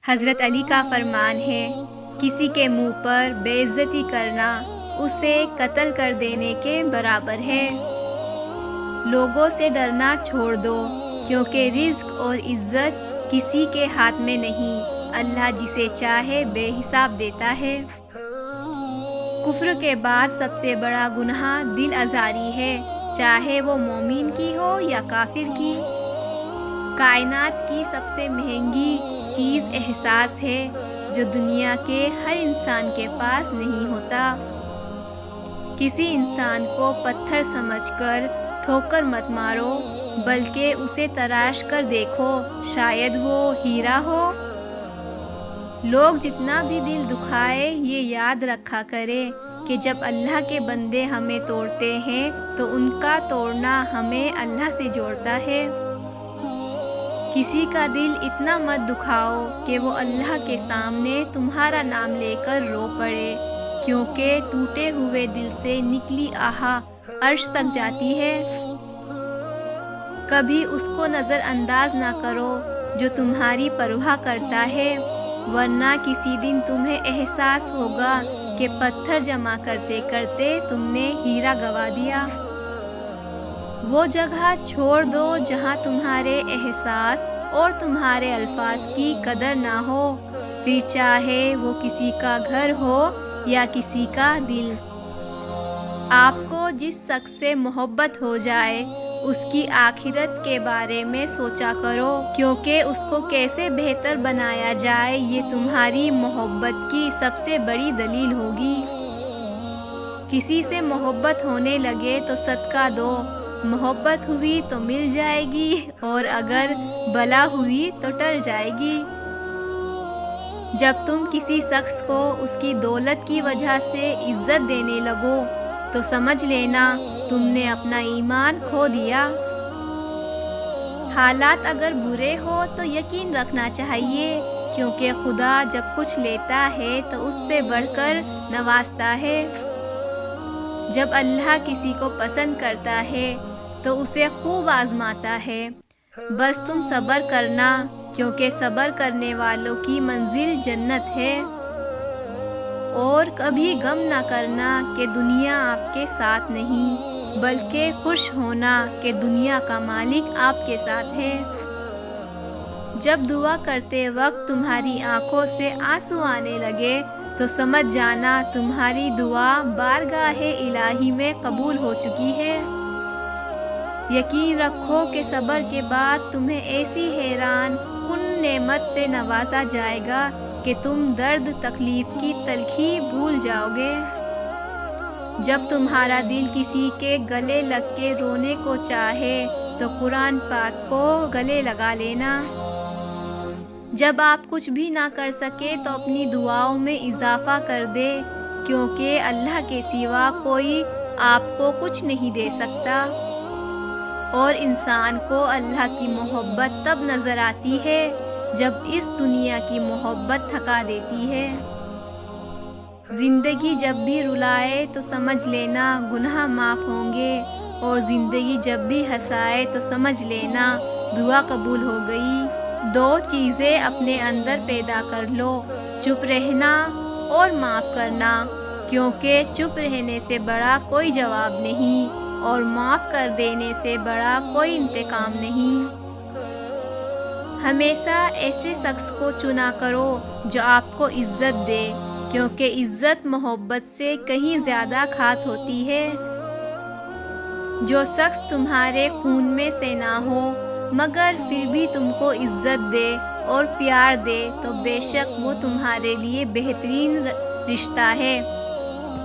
حضرت علی کا فرمان ہے، کسی کے منہ پر بے عزتی کرنا اسے قتل کر دینے کے برابر ہے۔ لوگوں سے ڈرنا چھوڑ دو، کیونکہ رزق اور عزت کسی کے ہاتھ میں نہیں، اللہ جسے چاہے بے حساب دیتا ہے۔ کفر کے بعد سب سے بڑا گناہ دل آزاری ہے، چاہے وہ مومن کی ہو یا کافر کی۔ کائنات کی سب سے مہنگی چیز احساس ہے، جو دنیا کے ہر انسان کے پاس نہیں ہوتا۔ کسی انسان کو پتھر سمجھ کر ٹھوکر مت مارو، بلکہ اسے تراش کر دیکھو، شاید وہ ہیرا ہو۔ لوگ جتنا بھی دل دکھائے، یہ یاد رکھا کرے کہ جب اللہ کے بندے ہمیں توڑتے ہیں تو ان کا توڑنا ہمیں اللہ سے جوڑتا ہے۔ کسی کا دل اتنا مت دکھاؤ کہ وہ اللہ کے سامنے تمہارا نام لے کر رو پڑے، کیونکہ ٹوٹے ہوئے دل سے نکلی آہ عرش تک جاتی ہے۔ کبھی اس کو نظر انداز نہ کرو جو تمہاری پرواہ کرتا ہے، ورنہ کسی دن تمہیں احساس ہوگا کہ پتھر جمع کرتے کرتے تم نے ہیرا گنوا دیا۔ وہ جگہ چھوڑ دو جہاں تمہارے احساس اور تمہارے الفاظ کی قدر نہ ہو، پھر چاہے وہ کسی کا گھر ہو یا کسی کا دل۔ آپ کو جس شخص سے محبت ہو جائے اس کی آخرت کے بارے میں سوچا کرو، کیونکہ اس کو کیسے بہتر بنایا جائے یہ تمہاری محبت کی سب سے بڑی دلیل ہوگی۔ کسی سے محبت ہونے لگے تو صدقہ دو، محبت ہوئی تو مل جائے گی، اور اگر بلا ہوئی تو ٹل جائے گی۔ جب تم کسی شخص کو اس کی دولت کی وجہ سے عزت دینے لگو تو سمجھ لینا تم نے اپنا ایمان کھو دیا۔ حالات اگر برے ہو تو یقین رکھنا چاہیے، کیونکہ خدا جب کچھ لیتا ہے تو اس سے بڑھ کر نوازتا ہے۔ جب اللہ کسی کو پسند کرتا ہے تو اسے خوب آزماتا ہے۔ بس تم صبر کرنا، کیونکہ صبر کرنے والوں کی منزل جنت ہے۔ اور کبھی غم نہ کرنا کہ دنیا آپ کے ساتھ نہیں، بلکہ خوش ہونا کہ دنیا کا مالک آپ کے ساتھ ہے۔ جب دعا کرتے وقت تمہاری آنکھوں سے آنسو آنے لگے تو سمجھ جانا تمہاری دعا بارگاہ الہی میں قبول ہو چکی ہے۔ یقین رکھو کہ صبر کے بعد تمہیں ایسی حیران کن نعمت سے نوازا جائے گا کہ تم درد تکلیف کی تلخی بھول جاؤ گے۔ جب تمہارا دل کسی کے گلے لگ کے رونے کو چاہے تو قرآن پاک کو گلے لگا لینا۔ جب آپ کچھ بھی نہ کر سکے تو اپنی دعاؤں میں اضافہ کر دے، کیونکہ اللہ کے سوا کوئی آپ کو کچھ نہیں دے سکتا۔ اور انسان کو اللہ کی محبت تب نظر آتی ہے جب اس دنیا کی محبت تھکا دیتی ہے۔ زندگی جب بھی رلائے تو سمجھ لینا گناہ معاف ہوں گے، اور زندگی جب بھی ہنسائے تو سمجھ لینا دعا قبول ہو گئی۔ دو چیزیں اپنے اندر پیدا کر لو، چپ رہنا اور معاف کرنا، کیونکہ چپ رہنے سے بڑا کوئی جواب نہیں، اور معاف کر دینے سے بڑا کوئی انتقام نہیں۔ ہمیشہ ایسے شخص کو چنا کرو جو آپ کو عزت دے، کیونکہ عزت محبت سے کہیں زیادہ خاص ہوتی ہے۔ جو شخص تمہارے خون میں سے نہ ہو مگر پھر بھی تم کو عزت دے اور پیار دے تو بے شک وہ تمہارے لیے بہترین رشتہ ہے۔